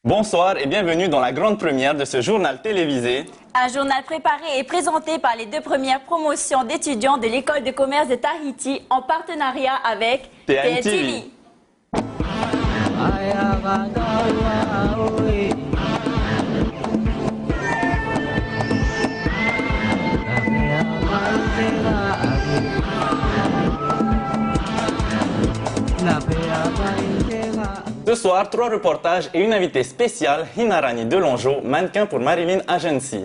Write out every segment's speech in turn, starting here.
Bonsoir et bienvenue dans la grande première de ce journal télévisé. Un journal préparé et présenté par les deux premières promotions d'étudiants de l'école de commerce de Tahiti en partenariat avec TNTV. Ce soir, 3 reportages et une invitée spéciale, Hinarani Delongeau, mannequin pour Marilyn Agency.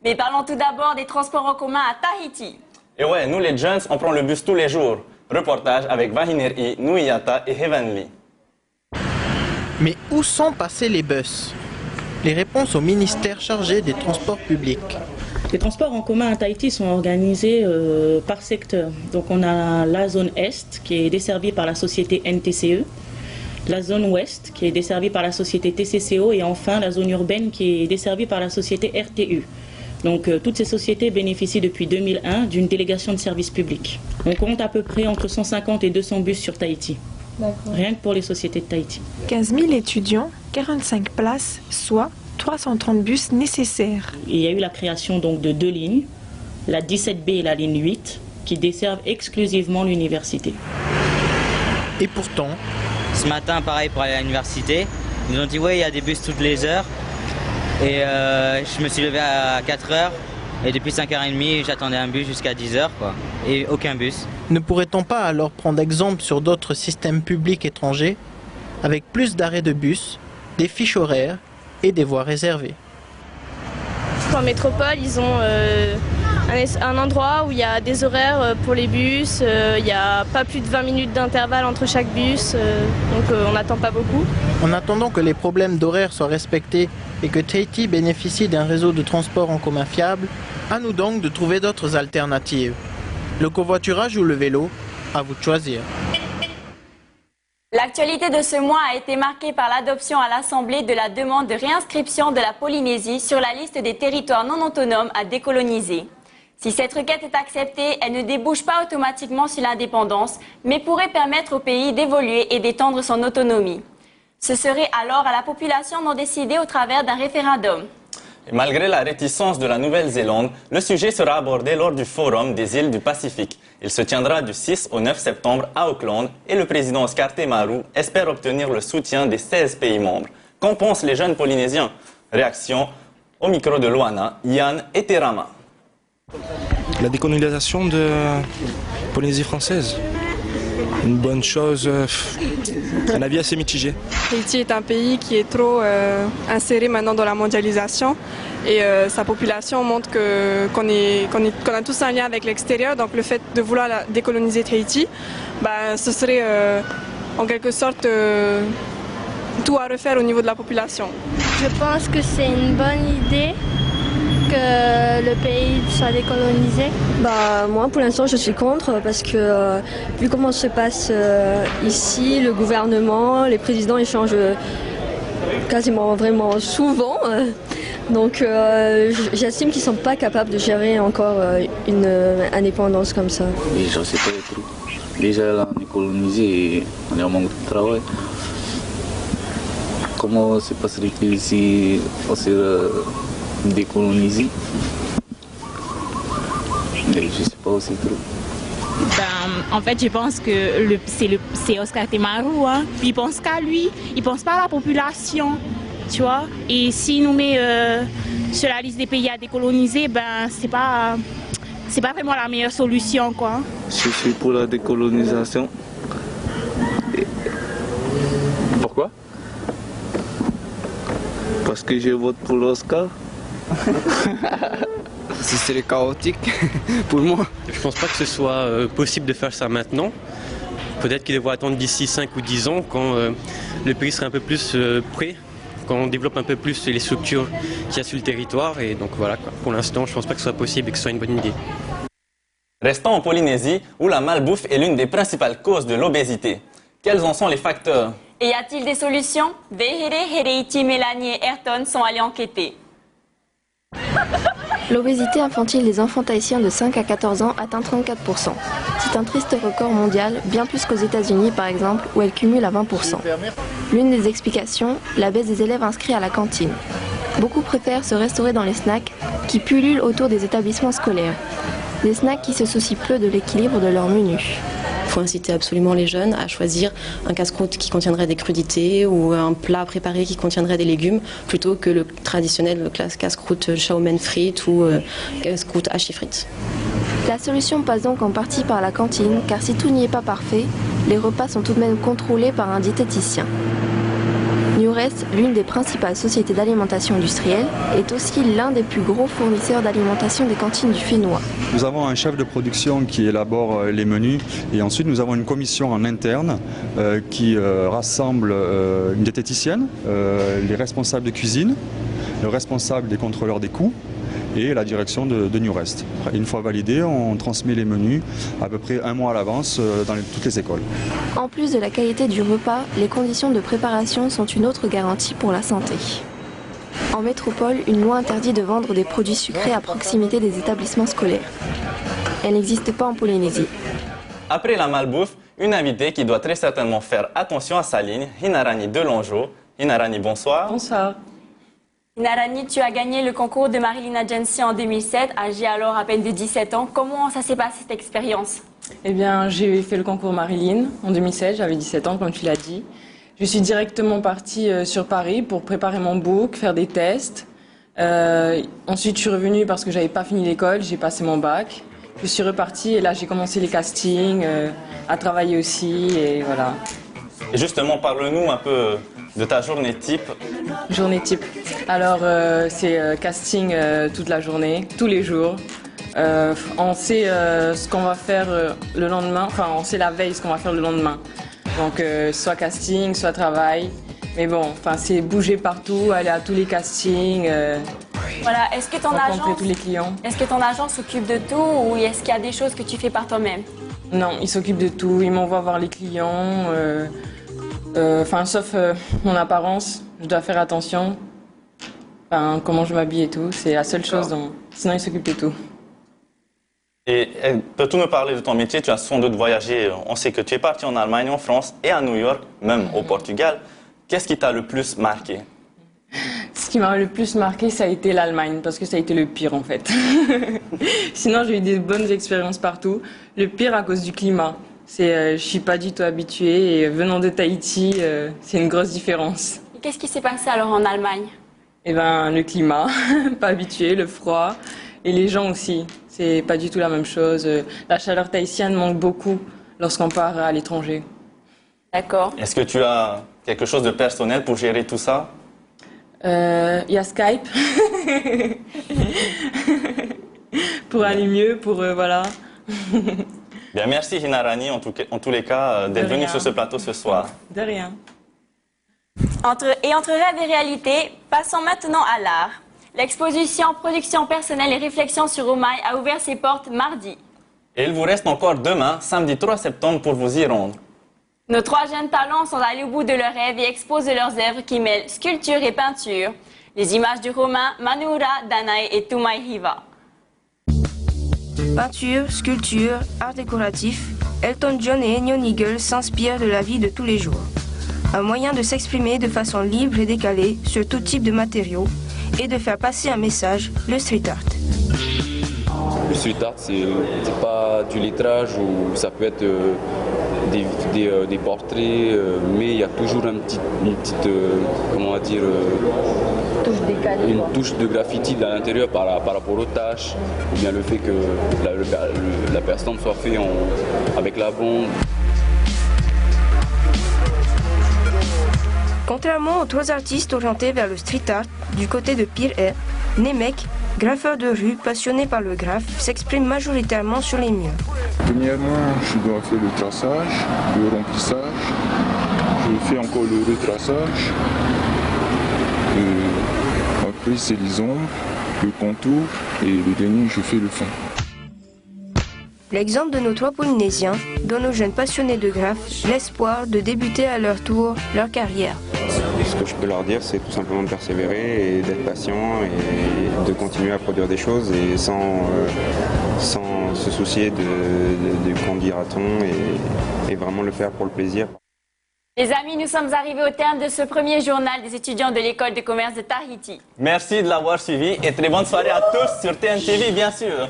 Mais parlons tout d'abord des transports en commun à Tahiti. Et ouais, nous les jeunes, on prend le bus tous les jours. Reportage avec Vahineri, Nuyata et Heavenly. Mais où sont passés les bus? Les réponses au ministère chargé des transports publics. Les transports en commun à Tahiti sont organisés par secteur. Donc on a la zone Est qui est desservie par la société NTCE, la zone Ouest qui est desservie par la société TCCO et enfin la zone urbaine qui est desservie par la société RTU. Donc toutes ces sociétés bénéficient depuis 2001 d'une délégation de service public. On compte à peu près entre 150 et 200 bus sur Tahiti. Rien que pour les sociétés de Tahiti. 15 000 étudiants, 45 places, soit 330 bus nécessaires. Il y a eu la création donc de 2 lignes, la 17B et la ligne 8, qui desservent exclusivement l'université. Et pourtant, ce matin, pareil pour aller à l'université, ils nous ont dit ouais, il y a des bus toutes les heures. Et je me suis levé à 4h et depuis 5h30, j'attendais un bus jusqu'à 10h quoi. Et aucun bus. Ne pourrait-on pas alors prendre exemple sur d'autres systèmes publics étrangers avec plus d'arrêts de bus, des fiches horaires et des voies réservées? En métropole, ils ont un endroit où il y a des horaires pour les bus, il n'y a pas plus de 20 minutes d'intervalle entre chaque bus, donc on n'attend pas beaucoup. En attendant que les problèmes d'horaire soient respectés et que Tahiti bénéficie d'un réseau de transport en commun fiable, à nous donc de trouver d'autres alternatives. Le covoiturage ou le vélo, à vous de choisir. L'actualité de ce mois a été marquée par l'adoption à l'Assemblée de la demande de réinscription de la Polynésie sur la liste des territoires non autonomes à décoloniser. Si cette requête est acceptée, elle ne débouche pas automatiquement sur l'indépendance, mais pourrait permettre au pays d'évoluer et d'étendre son autonomie. Ce serait alors à la population d'en décider au travers d'un référendum. Et malgré la réticence de la Nouvelle-Zélande, le sujet sera abordé lors du Forum des îles du Pacifique. Il se tiendra du 6 au 9 septembre à Auckland et le président Oscar Temaru espère obtenir le soutien des 16 pays membres. Qu'en pensent les jeunes Polynésiens? Réaction au micro de Luana, Yann et Terama. La décolonisation de Polynésie française, une bonne chose, un avis assez mitigé. Tahiti est un pays qui est trop inséré maintenant dans la mondialisation et sa population montre qu'on a tous un lien avec l'extérieur, donc le fait de vouloir décoloniser Tahiti, ce serait en quelque sorte tout à refaire au niveau de la population. Je pense que c'est une bonne idée que le pays soit décolonisé. Moi pour l'instant je suis contre parce que vu comment se passe ici, le gouvernement, les présidents ils changent quasiment vraiment souvent. Donc j'estime qu'ils ne sont pas capables de gérer encore une indépendance comme ça. Déjà c'est pas trop. Déjà là on est colonisé et on est en manque de travail. Comment se passerait ici on serait décolonisé? Mais je sais pas aussi trop. En fait, je pense que c'est Oscar Temaru, hein. Il pense qu'à lui, il pense pas à la population, tu vois. Et s'il nous met sur la liste des pays à décoloniser, c'est pas vraiment la meilleure solution, quoi. Je suis pour la décolonisation. Pourquoi? Parce que je vote pour l'Oscar. Ce serait chaotique pour moi. Je pense pas que ce soit possible de faire ça maintenant. Peut-être qu'il devrait attendre d'ici 5 ou 10 ans quand le pays sera un peu plus prêt, quand on développe un peu plus les structures qu'il y a sur le territoire. Et donc voilà, quoi. Pour l'instant, je pense pas que ce soit possible et que ce soit une bonne idée. Restons en Polynésie où la malbouffe est l'une des principales causes de l'obésité. Quels en sont les facteurs? Et y a-t-il des solutions? Vehere, Hereiti, Mélanie et Ayrton sont allés enquêter. L'obésité infantile des enfants tahitiens de 5 à 14 ans atteint 34%. C'est un triste record mondial, bien plus qu'aux États-Unis par exemple, où elle cumule à 20%. L'une des explications, la baisse des élèves inscrits à la cantine. Beaucoup préfèrent se restaurer dans les snacks qui pullulent autour des établissements scolaires. Des snacks qui se soucient peu de l'équilibre de leur menu. Il faut inciter absolument les jeunes à choisir un casse-croûte qui contiendrait des crudités ou un plat préparé qui contiendrait des légumes plutôt que le traditionnel casse-croûte chow mein frites ou casse-croûte hachis frites. La solution passe donc en partie par la cantine, car si tout n'y est pas parfait, les repas sont tout de même contrôlés par un diététicien. Newrest, l'une des principales sociétés d'alimentation industrielle, est aussi l'un des plus gros fournisseurs d'alimentation des cantines du Fénois. Nous avons un chef de production qui élabore les menus et ensuite nous avons une commission en interne qui rassemble une diététicienne, les responsables de cuisine, le responsable des contrôleurs des coûts et la direction de Newrest. Une fois validé, on transmet les menus à peu près un mois à l'avance dans toutes les écoles. En plus de la qualité du repas, les conditions de préparation sont une autre garantie pour la santé. En métropole, une loi interdit de vendre des produits sucrés à proximité des établissements scolaires. Elle n'existe pas en Polynésie. Après la malbouffe, une invitée qui doit très certainement faire attention à sa ligne, Hinarani Delongeau. Hinarani, bonsoir. Bonsoir. Hinarani, tu as gagné le concours de Marilyn Agency en 2007, âgée alors à peine de 17 ans. Comment ça s'est passé cette expérience? Eh bien, j'ai fait le concours Marilyn en 2007, j'avais 17 ans comme tu l'as dit. Je suis directement partie sur Paris pour préparer mon book, faire des tests. Ensuite, je suis revenue parce que j'avais pas fini l'école, j'ai passé mon bac. Je suis repartie et là, j'ai commencé les castings, à travailler aussi et voilà. Et justement, parle-nous un peu de ta journée type. Journée type. Alors, c'est casting toute la journée, tous les jours. On sait ce qu'on va faire le lendemain, enfin, on sait la veille ce qu'on va faire le lendemain. Donc, soit casting, soit travail. Mais bon, enfin, c'est bouger partout, aller à tous les castings. Voilà, est-ce que rencontrer tous les clients. Est-ce que ton agent s'occupe de tout ou est-ce qu'il y a des choses que tu fais par toi-même? Non, il s'occupe de tout. Il m'envoie voir les clients. Enfin, sauf mon apparence, je dois faire attention. Enfin, comment je m'habille et tout, c'est la seule chose dont... Sinon, il s'occupe de tout. Et peux-tu nous parler de ton métier? Tu as sans doute voyagé, on sait que tu es parti en Allemagne, en France et à New York, même au Portugal. Qu'est-ce qui t'a le plus marqué? Ce qui m'a le plus marqué, ça a été l'Allemagne, parce que ça a été le pire en fait. Sinon, j'ai eu des bonnes expériences partout. Le pire à cause du climat. Je suis pas du tout habituée et venant de Tahiti, c'est une grosse différence. Et qu'est-ce qui s'est passé alors en Allemagne? Eh ben, le climat, pas habitué, le froid et les gens aussi. C'est pas du tout la même chose. La chaleur tahitienne manque beaucoup lorsqu'on part à l'étranger. D'accord. Est-ce que tu as quelque chose de personnel pour gérer tout ça? Il y a Skype. Pour aller mieux, pour voilà. Bien, merci Hinarani en tous les cas d'être venue sur ce plateau ce soir. De rien. Entre rêve et réalité, passons maintenant à l'art. L'exposition Production personnelle et réflexion sur Omaï a ouvert ses portes mardi. Et il vous reste encore demain, samedi 3 septembre, pour vous y rendre. Nos 3 jeunes talents sont allés au bout de leurs rêves et exposent leurs œuvres qui mêlent sculpture et peinture. Les images du romain Manuura, Danae et Tumai Hiva. Peinture, sculpture, art décoratif, Elton John et Ennio Nigel s'inspirent de la vie de tous les jours. Un moyen de s'exprimer de façon libre et décalée sur tout type de matériaux et de faire passer un message, le street art. Le street art, c'est pas du lettrage ou ça peut être des portraits, mais il y a toujours une petite comment dire, une touche de graffiti à l'intérieur par rapport aux tâches, ou bien le fait que la personne soit faite avec la bombe. Contrairement aux 3 artistes orientés vers le street art, du côté de Pire Air, Nemek, graffeur de rue passionné par le graphe, s'exprime majoritairement sur les murs. Premièrement, je dois faire le traçage, le remplissage, je fais encore le retraçage, après c'est les ombres, le contour et le dernier je fais le fond. L'exemple de nos 3 Polynésiens donne aux jeunes passionnés de graphe l'espoir de débuter à leur tour leur carrière. Ce que je peux leur dire, c'est tout simplement de persévérer et d'être patient et de continuer à produire des choses et sans se soucier de qu'en dira-t-on et vraiment le faire pour le plaisir. Les amis, nous sommes arrivés au terme de ce premier journal des étudiants de l'école de commerce de Tahiti. Merci de l'avoir suivi et très bonne soirée à tous sur TNTV, bien sûr.